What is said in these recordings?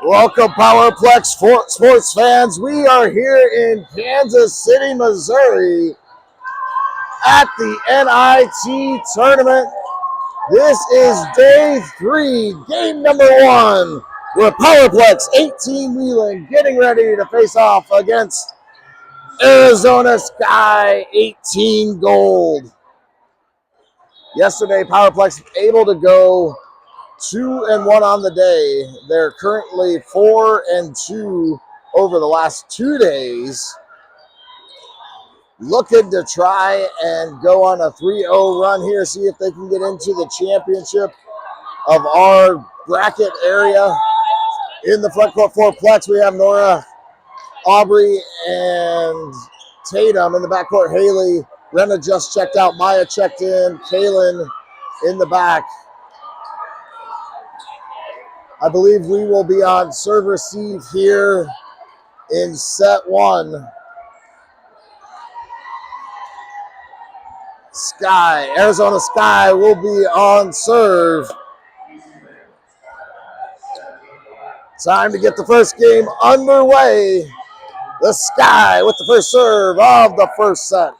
Welcome, Powerplex sports fans. We are here in Kansas City, Missouri at the NIT tournament. This is day 3, game number 1, where Powerplex 18 Wheeling getting ready to face off against Arizona Sky 18 Gold. Yesterday, Powerplex able to go 2-1 on the day. They're currently 4-2 over the last 2 days. Looking to try and go on a 3-0 run here, see if they can get into the championship of our bracket area. In the front court for Plex, we have Nora, Aubrey, and Tatum. In the backcourt, Haley. Renna just checked out. Maya checked in. Kaylin in the back. I believe we will be on serve receive here in set 1. Sky, Arizona Sky will be on serve. Time to get the first game underway. The Sky with the first serve of the first set.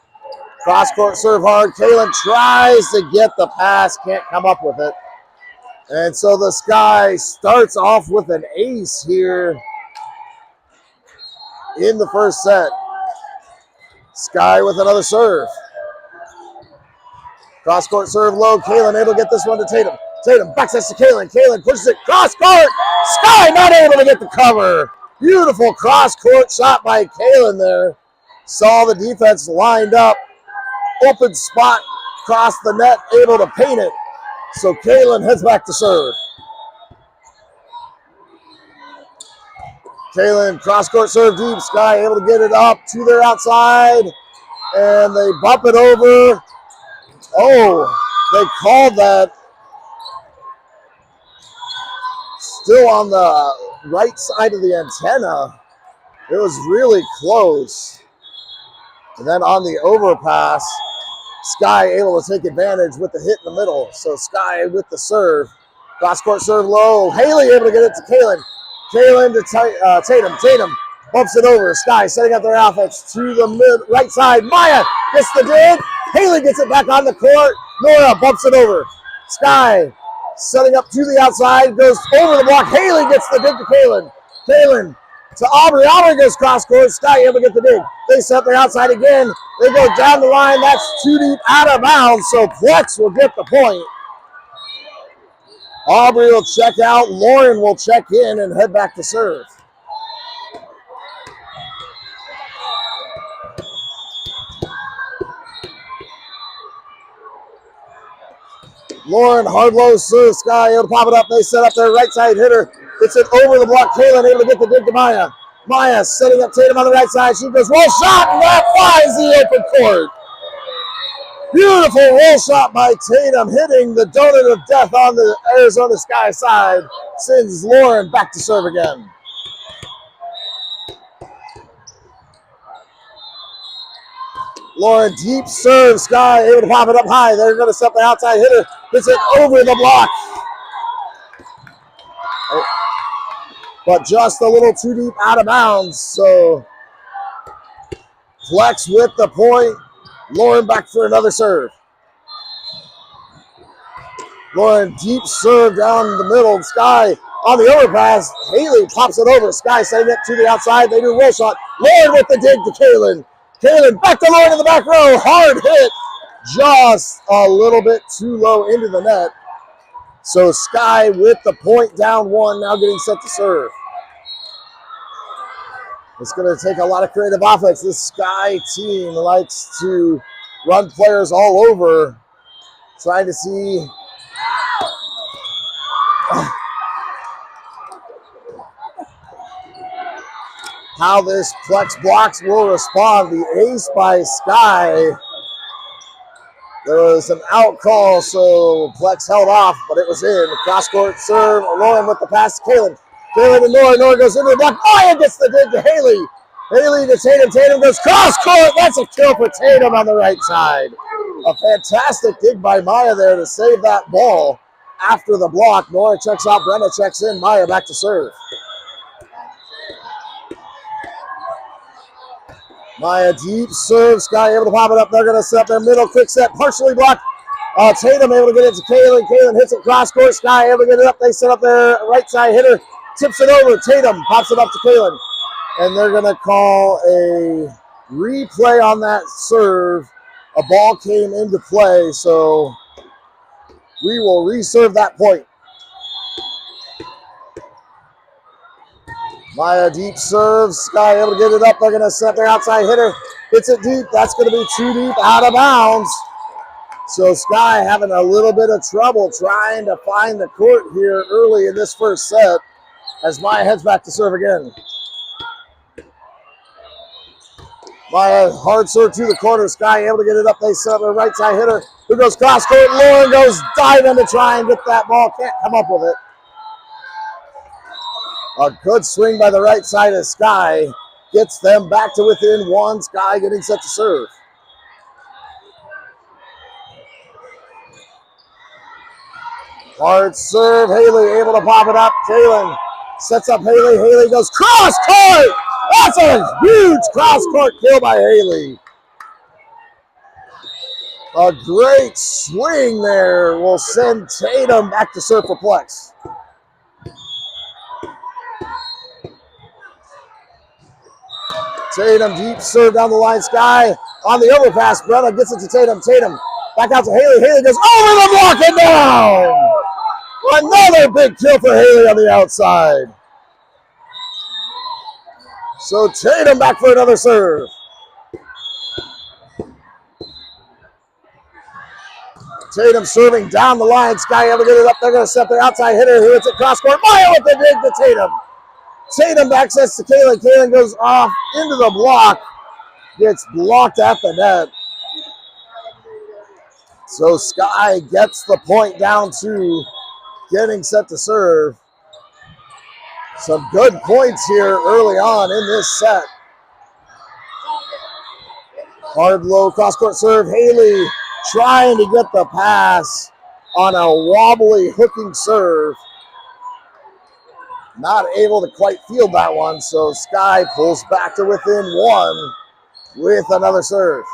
Cross-court serve hard. Kaylin tries to get the pass, can't come up with it. And so the Sky starts off with an ace here in the first set. Sky with another serve. Cross-court serve low. Kaylin able to get this one to Tatum. Tatum backs to Kaylin. Kaylin pushes it cross-court. Sky not able to get the cover. Beautiful cross-court shot by Kaylin there. Saw the defense lined up. Open spot across the net, able to paint it. So Kaylin heads back to serve. Kaylin cross-court serve deep. Sky able to get it up to their outside. And they bump it over. Oh, they called that. Still on the right side of the antenna. It was really close. And then on the overpass, Sky able to take advantage with the hit in the middle. So Sky with the serve. Cross-court serve low. Haley able to get it to Kaylin. Kaylin to Tatum. Tatum bumps it over. Sky setting up their offense to the right side. Maya gets the dig. Haley gets it back on the court. Nora bumps it over. Sky setting up to the outside. Goes over the block. Haley gets the dig to Kaylin. Kaylin to Aubrey. Aubrey goes cross-court. Sky able to get the dig. They set their outside again. They go down the line. That's too deep out of bounds, so Plex will get the point. Aubrey will check out. Lauren will check in and head back to serve. Lauren, hard low serve. Sky able to pop it up. They set up their right side hitter. It's it over the block. Kaylin able to get the dig to Maya. Maya setting up Tatum on the right side. She goes roll shot, and that finds the open court. Beautiful roll shot by Tatum, hitting the donut of death on the Arizona Sky side. Sends Lauren back to serve again. Lauren, deep serve. Sky able to pop it up high. They're going to set the outside hitter. Gets it over the block. Oh, but just a little too deep out of bounds. So Plex with the point. Lauren back for another serve. Lauren, deep serve down the middle. Sky on the overpass. Haley pops it over. Sky setting it to the outside. They do a roll shot. Lauren with the dig to Kaylin. Kaylin back to Lauren in the back row. Hard hit. Just a little bit too low into the net. So Sky with the point, down 1, now getting set to serve. It's going to take a lot of creative offense. This Sky team likes to run players all over, trying to see how this Plex blocks will respond. The ace by Sky. There was an out call, so Plex held off, but it was in. Cross-court serve. Lauren with the pass to Kaylin. Kaylin to Nora. Nora goes into the block. Maya gets the dig to Haley. Haley to Tatum. Tatum goes cross-court. That's a kill for Tatum on the right side. A fantastic dig by Maya there to save that ball after the block. Nora checks out, Brenna checks in, Maya back to serve. Maya deep serve, Sky able to pop it up. They're going to set up their middle, quick set, partially blocked. Tatum able to get it to Kaylin. Kaylin hits it cross court. Sky able to get it up. They set up their right side hitter, tips it over. Tatum pops it up to Kaylin. And they're going to call a replay on that serve. A ball came into play, so we will reserve that point. Maya deep serves. Sky able to get it up. They're going to set their outside hitter. Hits it deep. That's going to be too deep, out of bounds. So Sky having a little bit of trouble trying to find the court here early in this first set as Maya heads back to serve again. Maya hard serve to the corner. Sky able to get it up. They set up their right side hitter who goes cross court. Lauren goes diving to try and get that ball. Can't come up with it. A good swing by the right side of Sky gets them back to within one. Sky getting set to serve. Hard serve. Haley able to pop it up. Kaylin sets up Haley. Haley goes cross court. That's a huge cross court kill by Haley. A great swing there will send Tatum back to serve for Plex. Tatum deep serve down the line. Sky on the overpass. Brenna gets it to Tatum. Tatum back out to Haley. Haley goes over the block and down. Another big kill for Haley on the outside. So Tatum back for another serve. Tatum serving down the line. Sky able to get it up. They're going to set their outside hitter who hits it cross court. Maya with the dig to Tatum. Tatum back sets to Kaylin. Kaylin goes off into the block. Gets blocked at the net. So Sky gets the point down to getting set to serve. Some good points here early on in this set. Hard low cross court serve. Haley trying to get the pass on a wobbly hooking serve. Not able to quite field that one, so Sky pulls back to within one with another serve.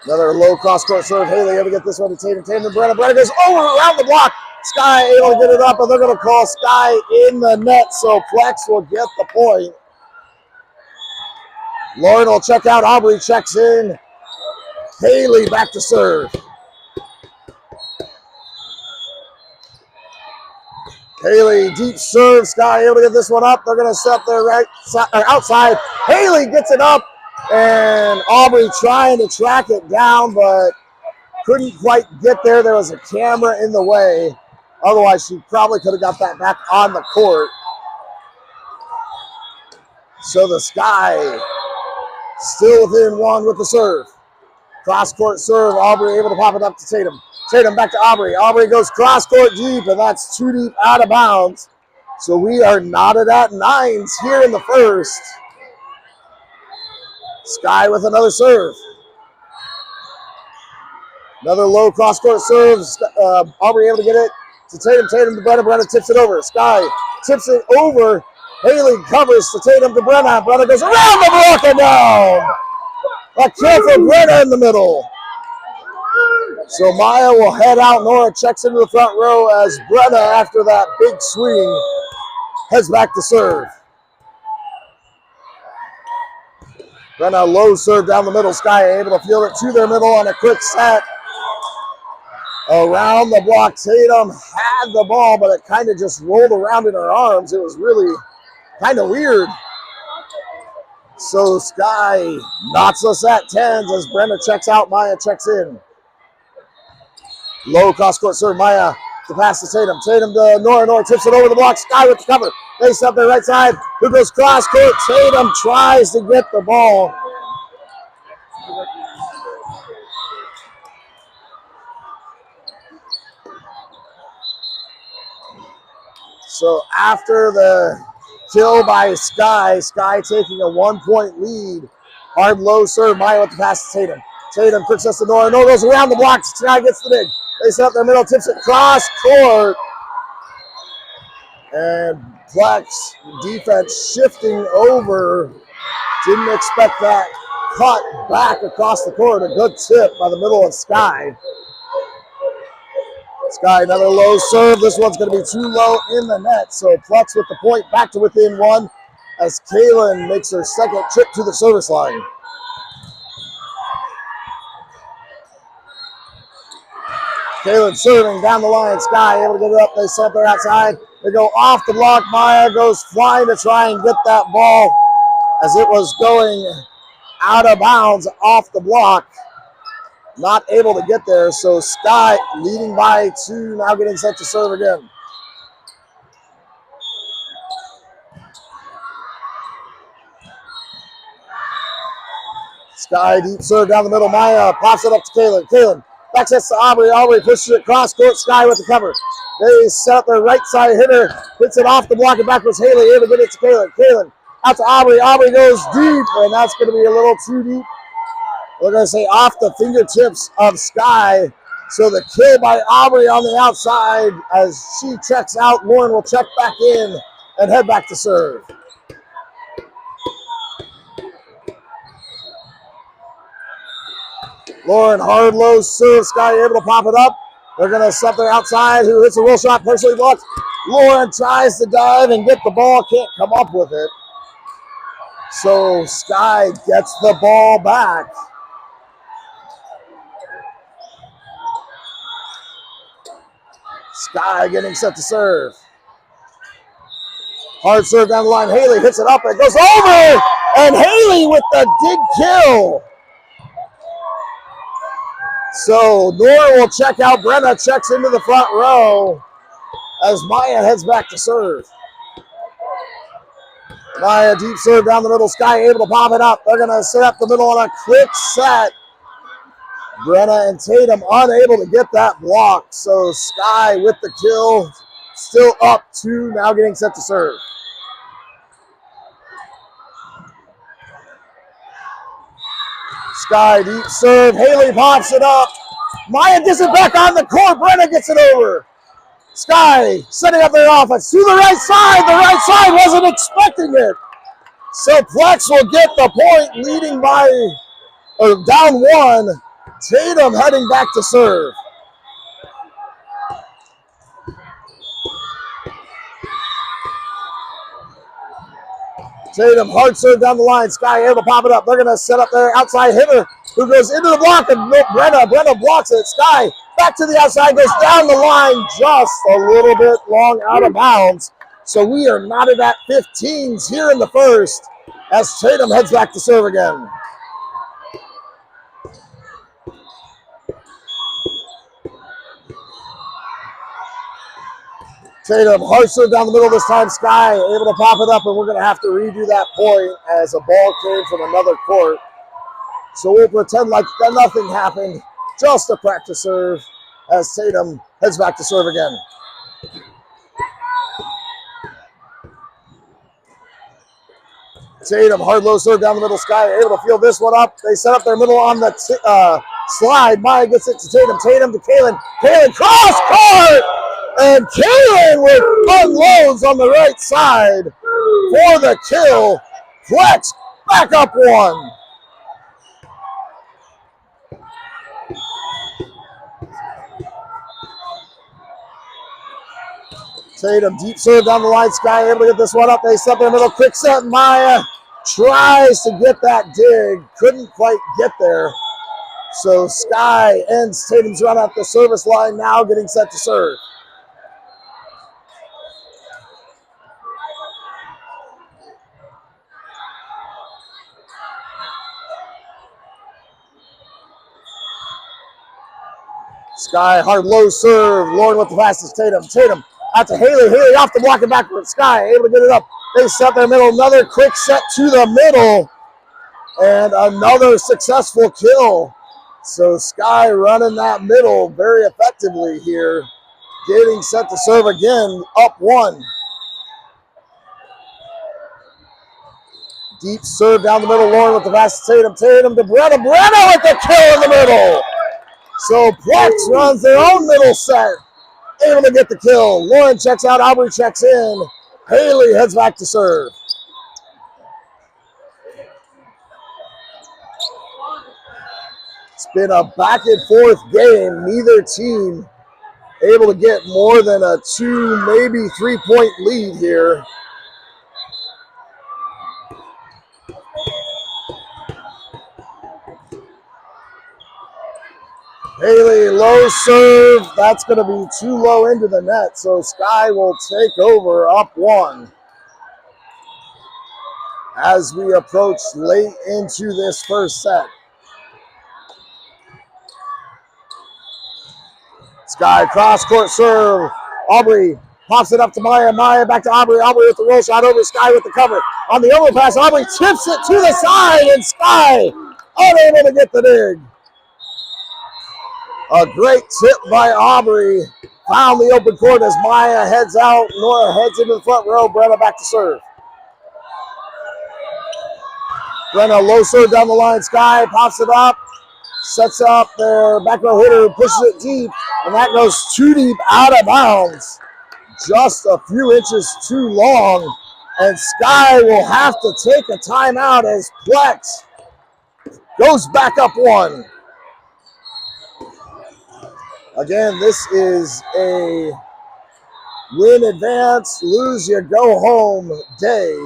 Another low cross court serve. Haley able to get this one to Tatum. Tatum and Brenna. Brenna goes over around the block. Sky able to get it up, and they're going to call Sky in the net, so Plex will get the point. Lauren will check out. Aubrey checks in. Haley back to serve. Haley deep serve. Sky able to get this one up. They're going to set their right side or outside. Haley gets it up, and Aubrey trying to track it down, but couldn't quite get there. There was a camera in the way. Otherwise, she probably could have got that back on the court. So the Sky still within one with the serve. Cross court serve. Aubrey able to pop it up to Tatum. Tatum back to Aubrey. Aubrey goes cross court deep, and that's too deep out of bounds. So we are knotted at nines here in the first. Sky with another serve. Another low cross court serve. Aubrey able to get it to Tatum. Tatum to Brenna. Brenna tips it over. Sky tips it over. Haley covers to Tatum to Brenna. Brenna goes around the block and down. A kill for Brenna in the middle. So Maya will head out. Nora checks into the front row as Brenna, after that big swing, heads back to serve. Brenna low serve down the middle. Sky able to field it to their middle on a quick set. Around the block. Tatum had the ball, but it kind of just rolled around in her arms. It was really kind of weird. So Sky knots us at 10s as Brenna checks out. Maya checks in. Low cross court serve. Maya to pass to Tatum. Tatum to Nora. Nora tips it over the block. Sky with the cover. They set their right side. Who goes cross court? Tatum tries to get the ball. So after the kill by Sky, Sky taking a 1-point lead. Hard low serve. Maya with the pass to Tatum. Tatum quick sets to Nora. Nora goes around the block. Sky gets the dig. They set up their middle, tips it cross court. And Plex defense shifting over. Didn't expect that cut back across the court. A good tip by the middle of Sky. Sky, another low serve. This one's going to be too low in the net. So Plex with the point back to within one as Kaylin makes her second trip to the service line. Kaylin serving down the line. Sky able to get it up. They set up there outside. They go off the block. Maya goes flying to try and get that ball as it was going out of bounds off the block. Not able to get there. So Sky leading by 2, now getting set to serve again. Sky deep serve down the middle. Maya pops it up to Kaylin. Kaylin back sets to Aubrey. Aubrey pushes it cross court. Sky with the cover. They set up their right side hitter. Hits it off the block and backwards. Haley able to get it to Kaylin. Kaylin out to Aubrey. Aubrey goes deep, and that's going to be a little too deep. We're going to say off the fingertips of Sky. So the kill by Aubrey on the outside as she checks out. Lauren will check back in and head back to serve. Lauren, hard low serve. Sky able to pop it up. They're going to set there outside. Who hits a real shot? Partially blocked. Lauren tries to dive and get the ball. Can't come up with it. So Sky gets the ball back. Sky getting set to serve. Hard serve down the line. Haley hits it up. It goes over. And Haley with the dig kill. So Nora will check out. Brenna checks into the front row as Maya heads back to serve. Maya deep serve down the middle. Sky able to pop it up. They're going to set up the middle on a quick set. Brenna and Tatum unable to get that block. So Sky with the kill. Still up 2, now getting set to serve. Sky deep serve. Haley pops it up. Maya gets it back on the court. Brenna gets it over. Sky setting up their offense to the right side. The right side wasn't expecting it. So Plex will get the point, leading by, or down 1. Tatum heading back to serve. Tatum, hard serve down the line. Sky able to pop it up. They're going to set up their outside hitter who goes into the block, and Brenna blocks it. Sky back to the outside, goes down the line just a little bit long out of bounds. So we are knotted at 15s here in the first as Tatum heads back to serve again. Tatum, hard serve down the middle this time. Sky able to pop it up, and we're going to have to redo that point as a ball came from another court. So we'll pretend like nothing happened, just a practice serve as Tatum heads back to serve again. Tatum, hard low serve down the middle. Sky able to field this one up. They set up their middle on the slide. Maya gets it to Tatum. Tatum to Kaylin. Kaylin cross court! And Kaylin with unloads on the right side for the kill. Plex back up 1. Tatum deep serve down the line. Sky able to get this one up. They set their middle quick set. Maya tries to get that dig. Couldn't quite get there. So Sky ends Tatum's run at the service line, now getting set to serve. Sky, hard low serve. Lauren with the fastest. Tatum out to Haley. Haley off the block and backwards. Sky able to get it up. They set their middle. Another quick set to the middle. And another successful kill. So Sky running that middle very effectively here. Getting set to serve again. Up 1. Deep serve down the middle. Lauren with the pass to Tatum. Tatum to Brenna. Brenna with the kill in the middle. So Plex runs their own middle set. Able to get the kill. Lauren checks out. Aubrey checks in. Haley heads back to serve. It's been a back and forth game. Neither team able to get more than a 2, maybe 3-point lead here. Haley, low serve. That's going to be too low into the net, so Sky will take over up 1 as we approach late into this first set. Sky cross-court serve. Aubrey pops it up to Maya. Maya back to Aubrey. Aubrey with the roll shot over. Sky with the cover. On the overpass, Aubrey tips it to the side, and Sky unable to get the dig. A great tip by Aubrey. Found the open court as Maya heads out. Nora heads into the front row. Brenna back to serve. Brenna low serve down the line. Sky pops it up. Sets up their back row hitter. Pushes it deep. And that goes too deep out of bounds. Just a few inches too long. And Sky will have to take a timeout as Plex goes back up 1. Again, this is a win advance, lose you go home day.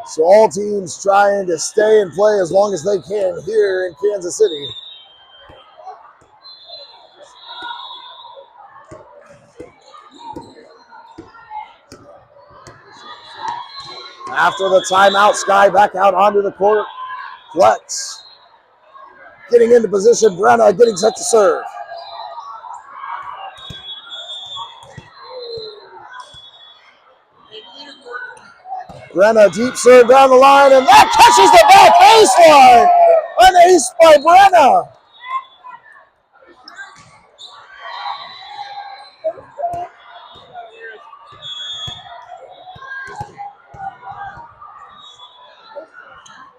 So all teams trying to stay and play as long as they can here in Kansas City. After the timeout, Sky back out onto the court. Plex getting into position. Brenna getting set to serve. Brenna deep serve down the line, and that catches the back baseline. An ace by Brenna.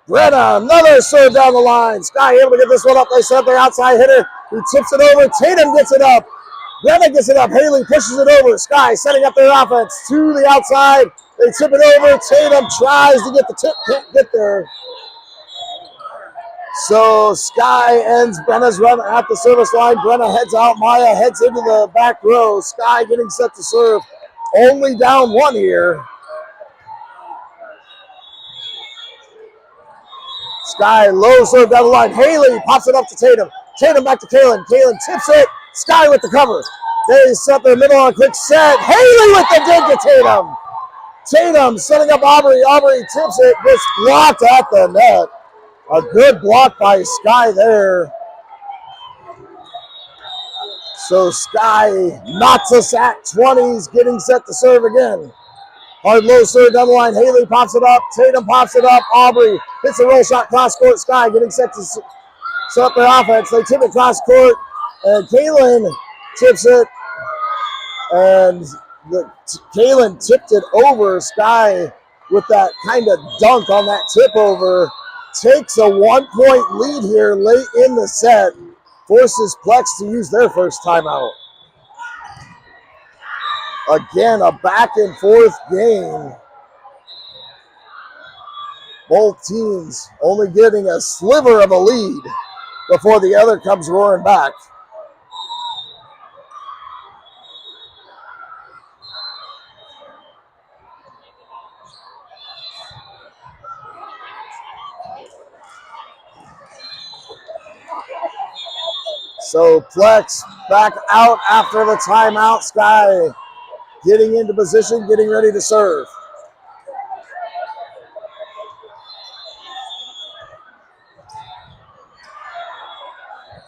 Brenna, another serve down the line. Sky able to get this one up. They set up their outside hitter. He tips it over. Tatum gets it up. Brenna gets it up. Haley pushes it over. Sky setting up their offense to the outside. They tip it over. Tatum tries to get the tip. Can't get there. So Sky ends Brenna's run at the service line. Brenna heads out. Maya heads into the back row. Sky getting set to serve. Only down 1 here. Sky low serve down the line. Haley pops it up to Tatum. Tatum back to Kaylin. Kaylin tips it. Sky with the cover. They set their middle on a quick set. Haley with the dig to Tatum. Tatum setting up Aubrey. Aubrey tips it. Gets blocked at the net. A good block by Sky there. So Sky knocks us at 20s, getting set to serve again. Hard low serve down the line. Haley pops it up. Tatum pops it up. Aubrey hits a roll shot cross court. Sky getting set to set up their offense. They tip it cross court, and Kaylin tips it. And Kaylin tipped it over. Sky with that kind of dunk on that tip over. Takes a 1-point lead here late in the set. Forces Plex to use their first timeout. Again, a back and forth game. Both teams only getting a sliver of a lead before the other comes roaring back. So Plex back out after the timeout. Sky getting into position, getting ready to serve.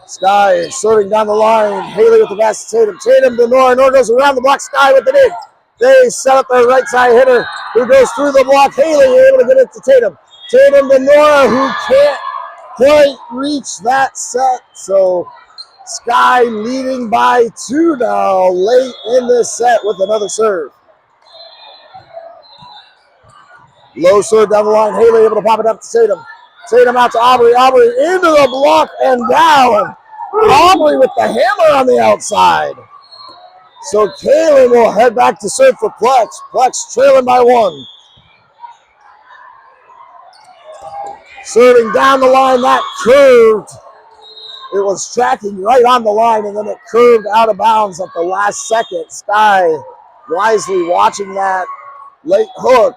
Sky serving down the line. Haley with the pass to Tatum. Tatum to Nora. Nora goes around the block. Sky with the dig. They set up their right side hitter who goes through the block. Haley able to get it to Tatum. Tatum to Nora, who can't quite reach that set. So Sky leading by 2 now late in this set with another serve. Low serve down the line. Haley able to pop it up to Tatum. Tatum out to Aubrey. Aubrey into the block and down. Aubrey with the hammer on the outside. So Kaylin will head back to serve for Plex. Plex trailing by 1. Serving down the line, that curved. It was tracking right on the line, and then it curved out of bounds at the last second. Sky wisely watching that late hook,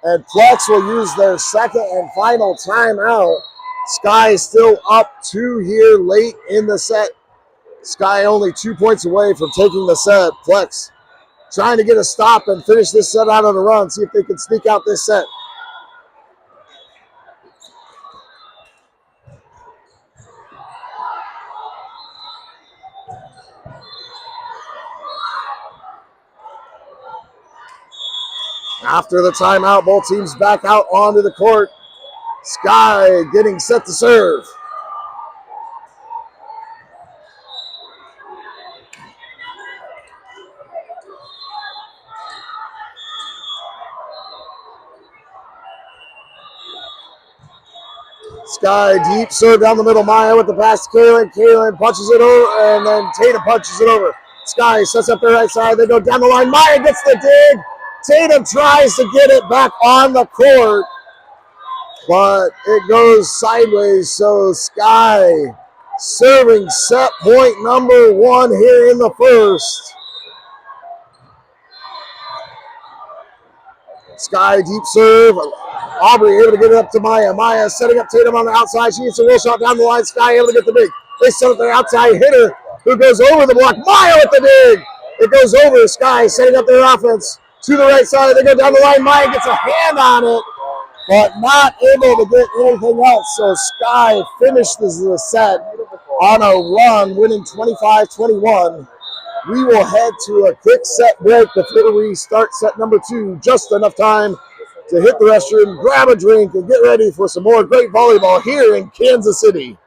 and Plex will use their second and final timeout. Sky still up 2 here late in the set. Sky only 2 points away from taking the set. Plex trying to get a stop and finish this set out on a run, see if they can sneak out this set. After the timeout, both teams back out onto the court. Sky getting set to serve. Sky deep serve down the middle. Maya with the pass to Kaylin. Kaylin punches it over, and then Tatum punches it over. Sky sets up the right side. They go down the line. Maya gets the dig. Tatum tries to get it back on the court, but it goes sideways. So Sky serving set point number 1 here in the first. Sky deep serve. Aubrey able to get it up to Maya. Maya setting up Tatum on the outside. She gets a real shot down the line. Sky able to get the dig. They set up their outside hitter who goes over the block. Maya with the dig. It goes over. Sky setting up their offense to the right side. They go down the line. Maya gets a hand on it, but not able to get anything else. So Sky finishes the set on a run, winning 25-21. We will head to a quick set break before we start set number 2. Just enough time to hit the restroom, grab a drink, and get ready for some more great volleyball here in Kansas City.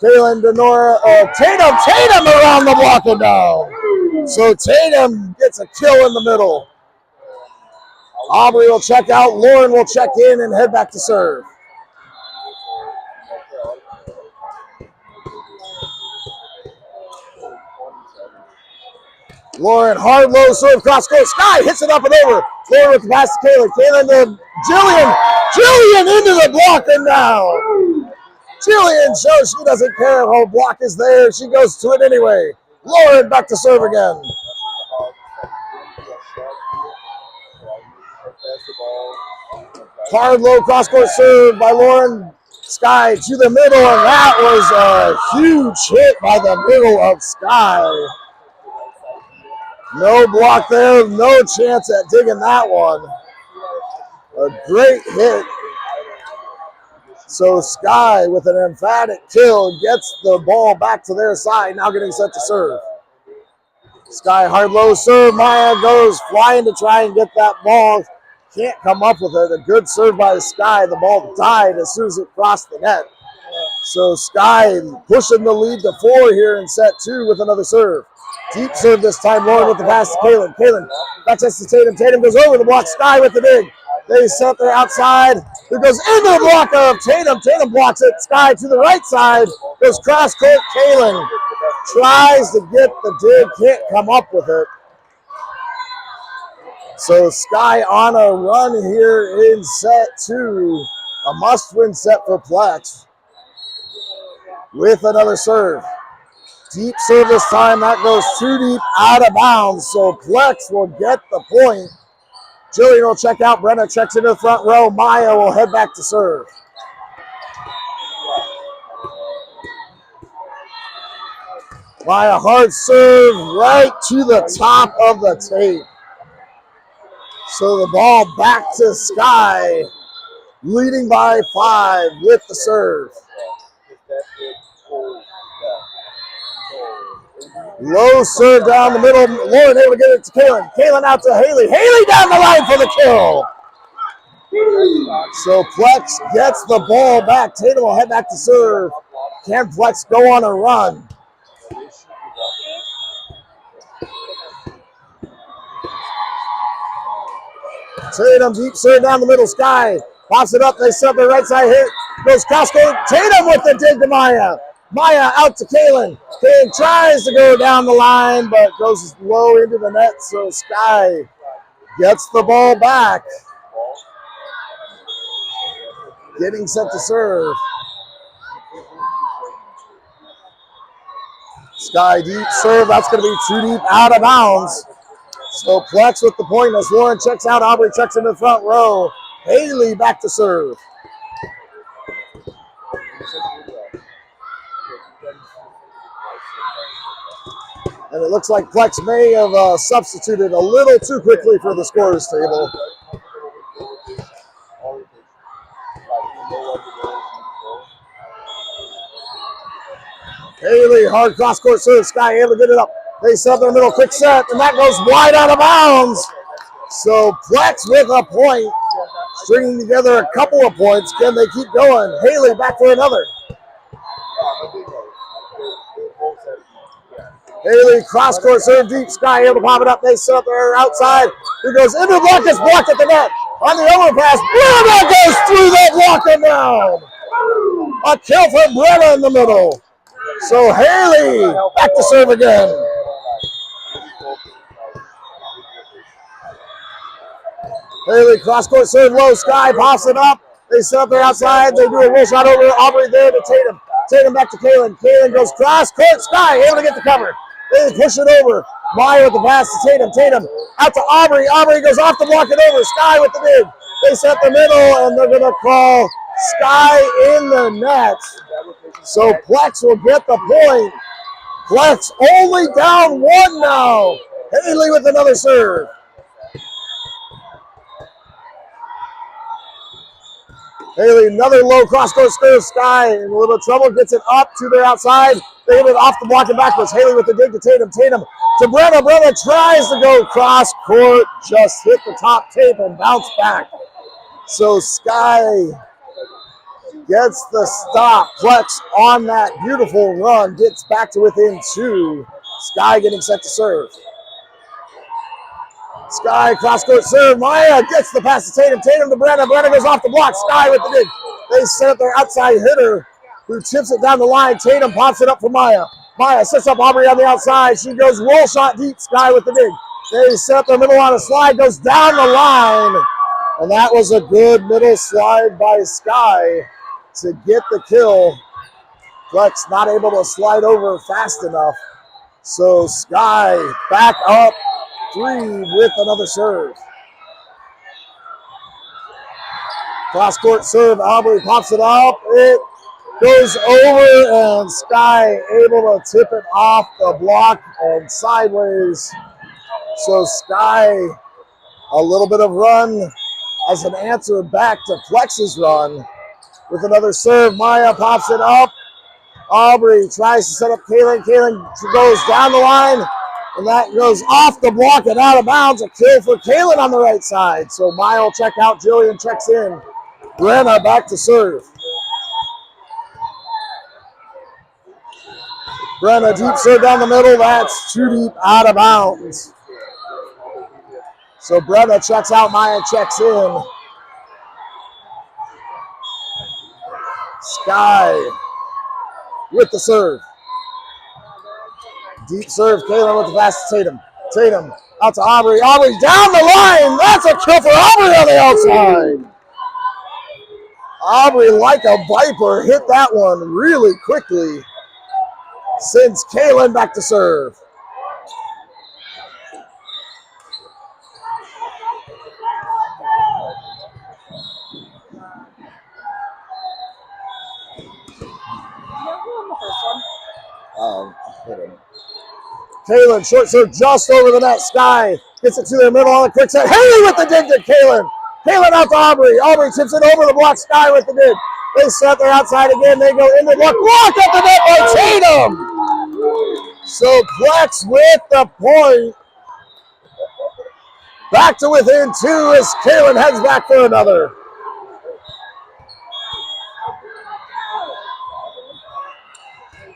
Kaylin Denora, Tatum around the block and down. So Tatum gets a kill in the middle. Aubrey will check out. Lauren will check in and head back to serve. Lauren, hard low serve, cross court. Sky hits it up and over. Lauren with the pass to Kaylin. Kaylin to Jillian. Jillian into the block and down. Jillian shows she doesn't care if her block is there. She goes to it anyway. Lauren back to serve again. Hard low cross court serve by Lauren. Sky to the middle, and that was a huge hit by the middle of Sky. No block there, no chance at digging that one. A great hit. So Sky with an emphatic kill gets the ball back to their side, now getting set to serve. Sky hard low serve. Maya goes flying to try and get that ball. Can't come up with it. A good serve by Sky. The ball died as soon as it crossed the net. So Sky pushing the lead to 4 here in set 2 with another serve. Deep serve this time. Lauren with the pass to Kaylin. Kaylin back to Tatum. Tatum goes over the block. Sky with the dig. They set their outside. It goes into the block of Tatum. Tatum blocks it. Sky to the right side. Goes cross court. Kaylin tries to get the dig. Can't come up with it. So Sky on a run here in set 2. A must-win set for Plex. With another serve. Deep serve this time. That goes too deep, out of bounds. So Plex will get the point. Jillian will check out. Brenna checks into the front row. Maya will head back to serve. Maya hard serve right to the top of the tape. So the ball back to Sky, leading by 5 with the serve. Low serve down the middle. Lauren able to get it to Kaylin. Kaylin out to Haley. Haley down the line for the kill. So Plex gets the ball back. Tatum will head back to serve. Can Plex go on a run? Tatum, deep serve down the middle. Sky pops it up. They set their right side hit. Goes cross court. Tatum with the dig to Maya. Maya out to Kalen. Kalen tries to go down the line, but goes low into the net. So Sky gets the ball back. Getting set to serve. Sky deep serve. That's going to be too deep, out of bounds. So Plex with the point as Lauren checks out. Aubrey checks into the front row. Haley back to serve. And it looks like Plex may have substituted a little too quickly for the scorers table. Haley, hard cross-court serve. Sky able to get it up. They set their middle, quick set, and that goes wide out of bounds. So Plex with a point, stringing together a couple of points. Can they keep going? Haley back for another. Haley, cross-court serve deep. Sky able to pop it up. They set up their outside. He goes into the block. It's blocked at the net. On the overpass, Brenna goes through that block and down. A kill for Brenna in the middle. So Haley back to serve again. Haley, cross-court serve low. Sky pops it up. They set up their outside. They do a roll shot over Aubrey there to Tatum. Tatum back to Kalen. Kalen goes cross-court. Sky able to get the cover. They push it over. Maya with the pass to Tatum. Tatum out to Aubrey. Aubrey goes off the block and over. Sky with the dig. They set the middle, and they're going to call Sky in the net. So Plex will get the point. Plex only down one now. Haley with another serve. Haley, another low cross-court serve. Sky in a little trouble. Gets it up to their outside. They get it off the block and backwards. Haley with the dig to Tatum. Tatum to Brenna. Brenna tries to go cross-court. Just hit the top tape and bounce back. So Sky gets the stop. Plex on that beautiful run. Gets back to within two. Sky getting set to serve. Sky cross-court serve. Maya gets the pass to Tatum. Tatum to Brenna. Brenna goes off the block. Sky with the dig. They set up their outside hitter who tips it down the line. Tatum pops it up for Maya. Maya sets up Aubrey on the outside. She goes roll shot deep. Sky with the dig. They set up their middle on a slide. Goes down the line. And that was a good middle slide by Sky to get the kill. Plex not able to slide over fast enough. So Sky back up 3 with another serve. Cross-court serve. Aubrey pops it up. It goes over, and Sky able to tip it off the block and sideways. So Sky, a little bit of run as an answer back to Plex's run. With another serve, Maya pops it up. Aubrey tries to set up Kalen. Kalen goes down the line, and that goes off the block and out of bounds. A kill for Kalen on the right side. So Maya will check out. Jillian checks in. Brenna back to serve. Brenna deep serve down the middle. That's too deep, out of bounds. So Brenna checks out. Maya checks in. Sky with the serve. Deep serve. Kalen with the pass to Tatum. Tatum out to Aubrey. Aubrey down the line. That's a kill for Aubrey on the outside. Aubrey, like a viper, hit that one really quickly. Sends Kalen back to serve. Kalen, short serve just over the net. Sky gets it to their middle on the quick set. Haley with the dig to Kalen. Kalen out to Aubrey. Aubrey tips it over the block. Sky with the dig. They set their outside again. They go in the block. Block at the net by Tatum. So Plex with the point. Back to within 2 as Kalen heads back for another.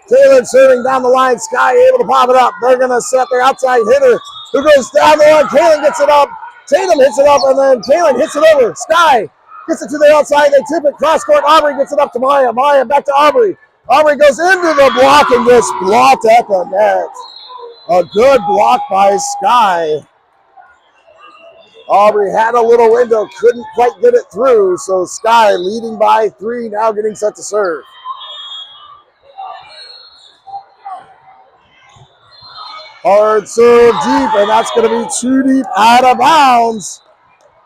Kalen serving down the line. Sky able to pop it up. They're going to set their outside hitter who goes down the line. Kalen gets it up. Tatum hits it up, and then Kaylin hits it over. Sky gets it to the outside. They tip it cross court. Aubrey gets it up to Maya. Maya back to Aubrey. Aubrey goes into the block and gets blocked at the net. A good block by Sky. Aubrey had a little window, couldn't quite get it through, so Sky leading by 3, now getting set to serve. Hard serve deep, and that's going to be too deep, out of bounds.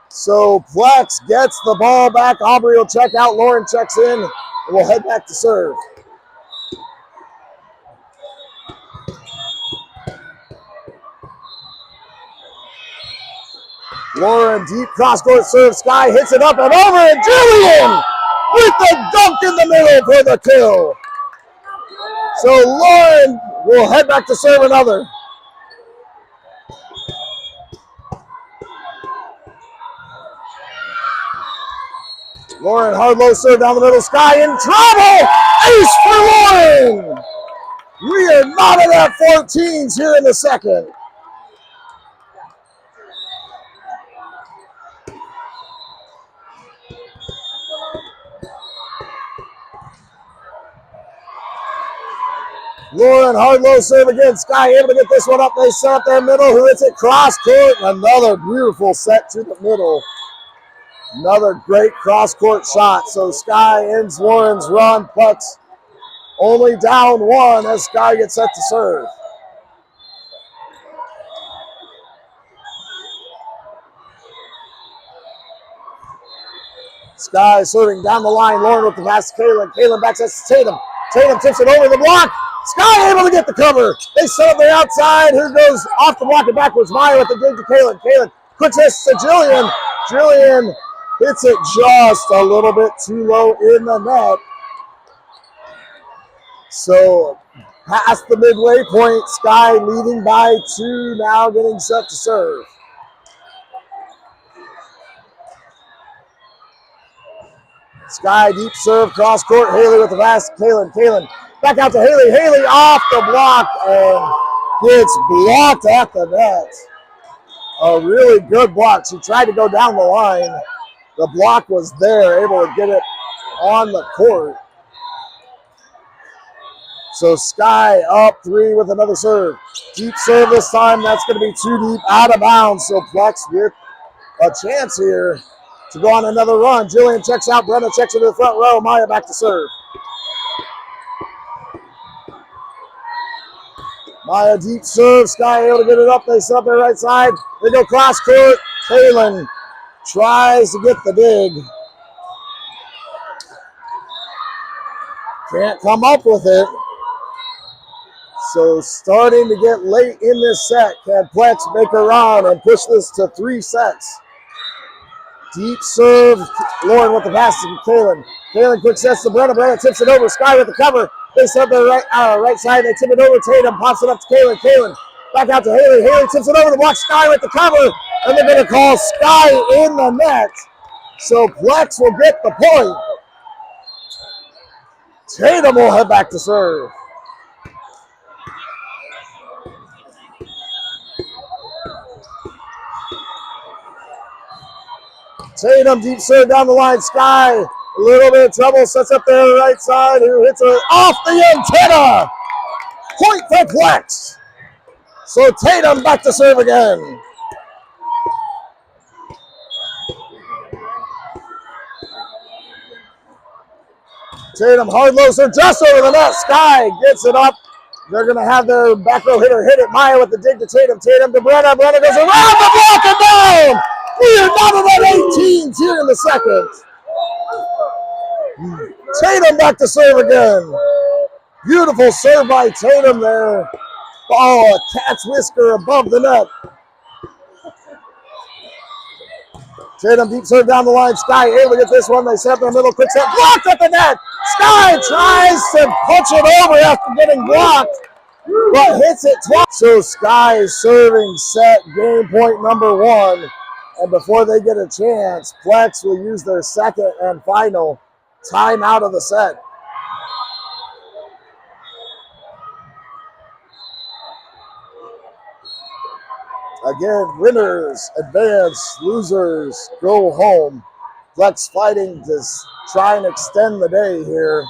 So Plex gets the ball back. Aubrey will check out. Lauren checks in, and we'll head back to serve. Lauren, deep cross-court serve. Sky hits it up and over, and Julian with the dunk in the middle for the kill. So Lauren will head back to serve another. Lauren, hard low serve down the middle. Sky in trouble. Ace for Lauren. We are not at 14s here in the second. Lauren, hard low serve again. Sky able to get this one up. They set up their middle. Who hits it cross court? Another beautiful set to the middle. Another great cross court shot. So Sky ends Lauren's run. Pucks only down 1 as Sky gets set to serve. Sky serving down the line. Lauren with the pass to Kaylin. Kaylin backs us to Tatum. Tatum tips it over the block. Sky able to get the cover. They set up their outside. Who goes off the block and backwards? Maya with the dig to Kaylin. Kaylin quick assist to Jillian. Jillian hits it just a little bit too low in the net. So past the midway point, Sky leading by 2, now getting set to serve. Sky deep serve, cross court. Haley with the pass. Kaylin back out to Haley. Haley off the block and gets blocked at the net. A really good block. She tried to go down the line. The block was there, able to get it on the court. So Sky up 3 with another serve. Deep serve this time. That's going to be too deep, out of bounds. So Plex with a chance here to go on another run. Jillian checks out. Brenna checks into the front row. Maya back to serve. Maya deep serve. Sky able to get it up. They set up their right side. They go cross court. Kaylin tries to get the dig. Can't come up with it. So starting to get late in this set. Can Plex make a run and push this to 3 sets? Deep serve. Lauren with the pass to Kaylin. Kaylin quick sets to Brenna. Brenna tips it over. Sky with the cover. They set up their right side. They tip it over. Tatum pops it up to Kaylin. Kaylin back out to Haley. Haley tips it over the block. Sky with the cover. And they're going to call Sky in the net. So Plex will get the point. Tatum will head back to serve. Tatum deep serve down the line. Sky a little bit of trouble. Sets up there on the right side. Who hits it off the antenna. Point for Plex. So Tatum back to serve again. Tatum hard low serve just over the net. Sky gets it up. They're going to have their back row hitter hit it. Maya with the dig to Tatum. Tatum to Brenna. Brenna goes around the block and down. We are not at 18s here in the second. Tatum back to serve again. Beautiful serve by Tatum there. Oh, a cat's whisker above the net. Tatum deep serve down the line. Sky able to get this one. They set up in the middle. Quick set. Blocked at the net. Sky tries to punch it over after getting blocked, but hits it twice. So Sky serving set game point number 1. And before they get a chance, Plex will use their second and final timeout of the set. Again, winners advance, losers go home. Flex fighting to try and extend the day here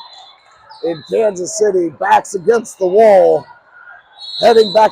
in Kansas City. Backs against the wall, heading back